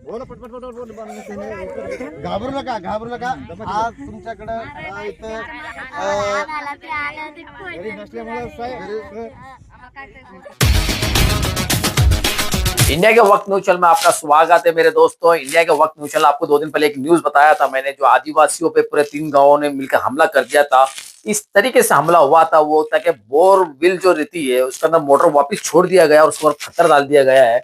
घाबरू नका, घाबरू नका. आज तुमच्याकडे इथं इंडिया के वक्त न्यूज चैनल में आपका स्वागत है मेरे दोस्तों। इंडिया के वक्त न्यूज चैनल आपको 2 दिन पहले एक न्यूज बताया था मैंने, जो आदिवासियों पे पूरे 3 गांवों ने मिलकर हमला कर दिया था। इस तरीके से हमला हुआ था वो था कि बोरविल जो रहती है उसके अंदर मोटर वापस छोड़ दिया गया और उसके ऊपर पत्थर डाल दिया गया है।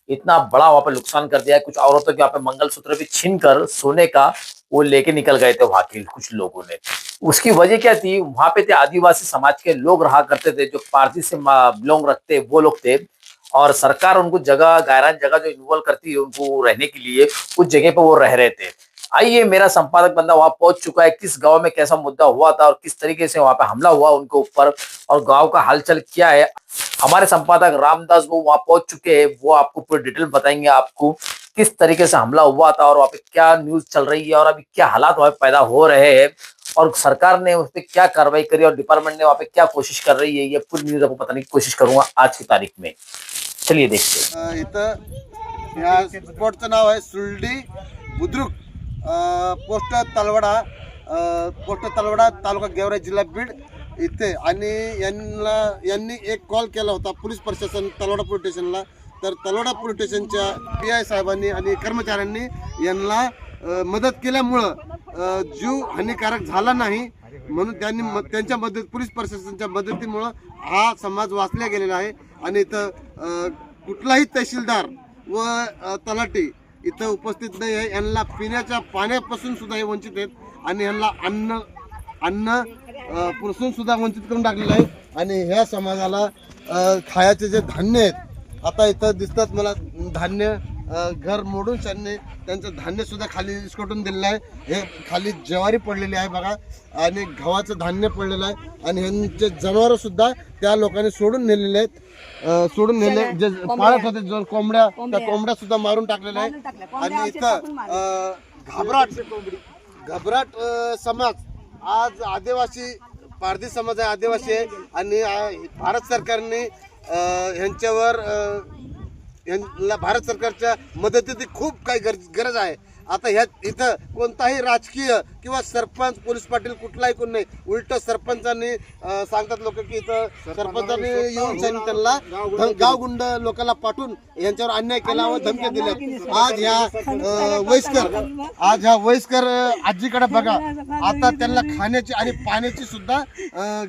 इतना बड़ा वहां पर नुकसान कर दिया है। कुछ औरतों के यहाँ पे मंगलसूत्र भी छीन कर सोने का वो लेके निकल गए थे वहां के कुछ लोगों ने। उसकी वजह क्या थी, वहां पे थे आदिवासी समाज के लोग रहा करते थे, जो पारसी से बिलोंग रखते वो लोग थे, और सरकार उनको जगह गायरान जगह जो इन्वॉल्व करती है उनको रहने के लिए, उस जगह पे वो रह रहे थे। आइए, मेरा संपादक बंदा वहां पहुंच चुका है, किस गांव में कैसा मुद्दा हुआ था और किस तरीके से वहां पे हमला हुआ उनके ऊपर और गांव का हालचाल क्या है। हमारे संपादक रामदास वो वहां पहुंच चुके हैं, वो आपको पूरी डिटेल बताएंगे आपको किस तरीके से हमला हुआ था और वहां पे क्या न्यूज चल रही है और अभी क्या हालात वहां पैदा हो रहे हैं और सरकार ने उस पर क्या कार्रवाई करी और डिपार्टमेंट ने वहां पे क्या कोशिश कर रही है। ये पूरी न्यूज आपको बताने की कोशिश करूंगा आज की तारीख में। चलिए देखते हैं। इथं या स्पॉटचं नाव आहे सुलडी बुद्रुक, पोस्ट तलवडा, तालुका गेवराई, जिल्हा बीड इथे. आणि यांनी एक कॉल केला होता पोलीस प्रशासन तलवडा पोलीस स्टेशनला. तर तलवडा पोलीस स्टेशनच्या PI साहेबांनी आणि कर्मचाऱ्यांनी यांना मदत केल्यामुळं जीव हानिकारक झाला नाही, म्हणून त्यांनी त्यांच्या मदत पोलीस प्रशासनाच्या मदतीमुळं हा समाज वाचला गेलेला आहे. आणि इथं कुठलाही तहसीलदार व तलाठी इथं उपस्थित नाही आहे. यांना पिण्याच्या पाण्यापासून सुद्धा हे वंचित आहेत आणि यांना अन्न पुरसून सुद्धा वंचित करून टाकलेलं आहे. आणि ह्या समाजाला खायचे जे धान्य आहेत, आता इथं दिसतात मला धान्य, घर मोडून त्यांचं धान्य सुद्धा खाली इसकटून दिलेलं आहे. हे खाली ज्वारी पडलेली आहे बघा, आणि गव्हाचं धान्य पडलेलं आहे. आणि ह्यांचे जनावरं सुद्धा त्या लोकांनी सोडून नेलेले आहेत. सोडून नेले जे पाळत होते जो कोंबड्या, त्या कोंबड्या सुद्धा मारून टाकलेल्या आहे. आणि इथं घबराट समाज आज आदिवासी, पारधी समाज आहे, आदिवासी आहे. आणि भारत सरकारने ह्यांच्यावर भारत सरकारच्या मदतीची खूप काही गरज आहे. आता ह्यात इथं कोणताही राजकीय किंवा सरपंच, पोलीस पाटील कुठलाही कोण नाही. उलट सरपंचांनी सांगतात लोक की इथं सरपंचांनी येऊन त्यांना गावगुंड लोकांना पाठवून यांच्यावर अन्याय केला व धमकी दिल्या. आज ह्या वयस्कर आजीकडे बघा, आता त्यांना खाण्याची आणि पाण्याची सुद्धा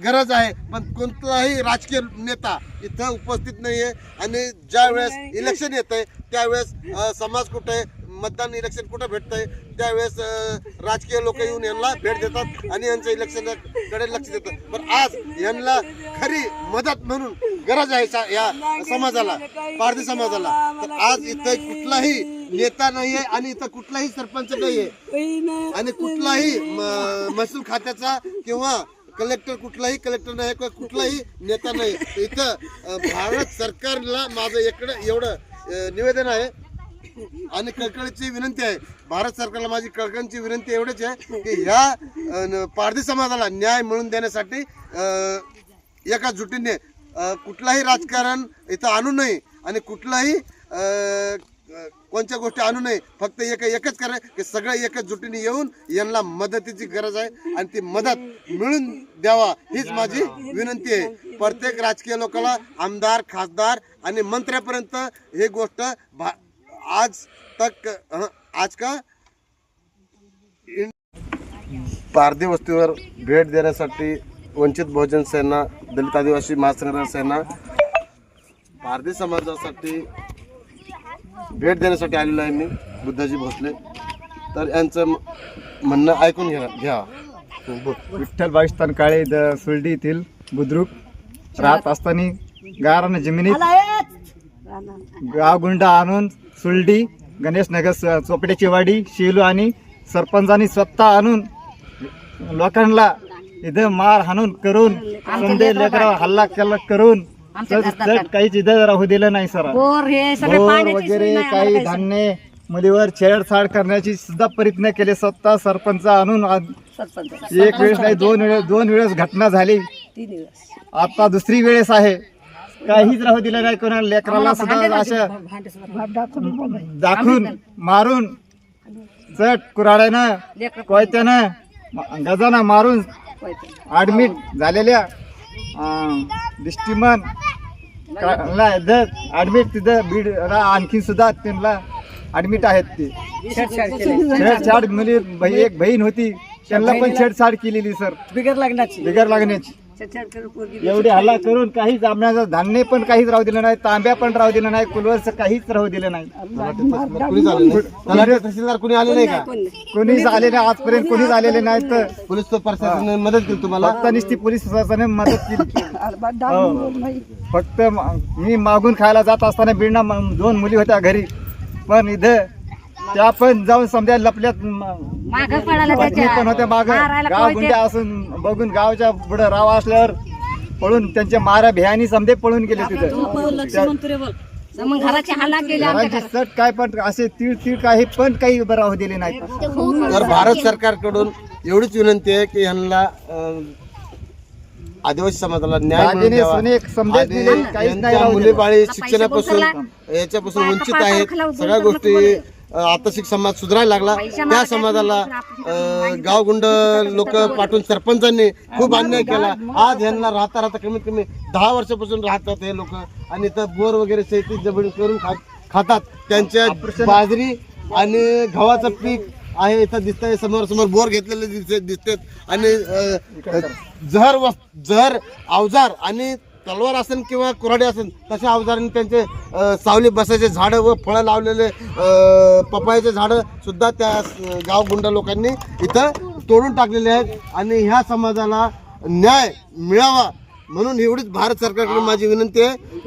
गरज आहे, पण कोणताही राजकीय नेता इथं उपस्थित नाहीये. आणि ज्या वेळेस इलेक्शन येतंय त्यावेळेस समाज कुठे, मतदान इलेक्शन कुठं भेटतंय त्यावेळेस राजकीय लोक येऊन यांना भेट देतात आणि यांचं इलेक्शनकडे लक्ष देतात. पण आज यांना खरी मदत म्हणून गरज आहे या समाजाला, पारधी समाजाला. तर आज इथं कुठलाही नेता नाहीये आणि इथं कुठलाही सरपंच नाहीये आणि कुठलाही महसूल खात्याचा किंवा कुठलाही कलेक्टर नाही, कुठलाही नेता नाही. इथं भारत सरकारला माझं एवढं निवेदन आहे आणि कळकळीची विनंती आहे. भारत सरकारला माझी कळकळीची विनंती एवढीच आहे की ह्या पारधी समाजाला न्याय मिळवून देण्यासाठी एकजुटीने कुठलाही राजकारण इथं आणू नये आणि कुठलाही कोणत्या गोष्टी आणू नये. फक्त एकच करा की सगळं एकजुटीने येऊन यांना मदतीची गरज आहे आणि ती मदत मिळून द्यावा हीच माझी विनंती आहे. प्रत्येक राजकीय लोकांना, आमदार, खासदार आणि मंत्र्यापर्यंत ही गोष्ट आज का पारधी वस्तीवर भेट देण्यासाठी वंचित बहुजन सेना, दलित आदिवासी महासंघ सेना पारधी समाजासाठी भेट देण्यासाठी आलेलो आहे मी, बुद्धाजी भोसले. तर यांचं म्हणणं ऐकून घ्या. विठ्ठल बाईस्तान काळे सुलडी येथील बुद्रुक राहत असताना गारान जमिनीत गावगुंड आणून सुलडी, गणेश नगर, चोपड्याची वाडी, शेलू आणि सरपंचांनी स्वतः आणून लोकांना इथं मार हाणून करून समजे लेकरावर हल्ला करून काहीच इथं राहू दिलं नाही सर. बोर वगैरे काही धान्य मुलीवर छेडछाड करण्याची सुद्धा प्रयत्न केले. स्वतः सरपंच आणून एक वेळेस नाही दोन वेळेस घटना झाली. आता दुसरी वेळेस आहे. काहीच राहू दिलं नाही. कोणाला लेकराला सुद्धा असं दाखवून मारून चट कुऱ्हाड्यानं कोयत्यानं गजानं मारून ऍडमिट झालेल्या दिष्टिमन ऍडमिट तिथं बीड आणखी सुद्धा त्यांना ऍडमिट आहेत. ते छेडछाड मुली एक बहीण होती त्यांना पण छेडछाड केलेली सर, बिगर लागण्याची एवढे हल्ला करून काहीच आमण्याचं धान्य पण काहीच राहू दिलं नाही, तांब्या पण राहू दिलं नाही, कुलवरचं काहीच राहू दिलं नाही. तहसीलदार कोणी आले नाही का? कोणीच आले नाही आजपर्यंत, कोणीच आलेले नाही. तर पोलीस प्रशासनाने मदत केली तुम्हाला? फक्त नुसती पोलीस प्रशासनाने मदत केली. हो. फक्त मी मागून खायला जात असताना बीडना 2 मुली होत्या घरी, पण इथं त्या पण जाऊन समजा लपल्यात. पत्नी पण होत्या माग. गाव गुंड्या असून बघून गावच्या पुढे राव असल्यावर पळून त्यांच्या मारा भ्यानी समजे पळून गेले तिथं. घराची सट काय पण असे तीळ काही पण काही उभं राहू दिले नाही. तर भारत सरकारकडून एवढीच विनंती आहे की यांना आदिवासी समाजाला न्याय मिळवून दागिने द्यावा. सोने समजेच आणि दिले, काहीच नाही यांच्या राहू मुली दिलं. बाळी शिक्षणापासून याच्यापासून वंचित आहेत. सगळ्या गोष्टी आताशिक समाज सुधारायला लागला. त्या समाजाला गावगुंड लोक पाठवून सरपंचांनी खूप अन्याय केला. आज यांना राहता कमीत कमी 10 वर्षापासून राहतात हे लोक, आणि तर बोर वगैरे शेती जमीन करून खातात. त्यांच्या बाजरी आणि गव्हाचं पीक आहे इथं दिसतंय. समोर बोर घेतलेले दिसतात. आणि जहर अवजार आणि तलवार असेल किंवा कुऱ्हाडी असेल तशा अवजारांनी त्यांचे सावली बसायचे झाडं व फळं लावलेले पपयाचे झाडं सुद्धा त्या गावगुंडा लोकांनी इथं तोडून टाकलेले आहेत. आणि ह्या समाजाला न्याय मिळावा म्हणून एवढीच भारत सरकारकडून माझी विनंती आहे.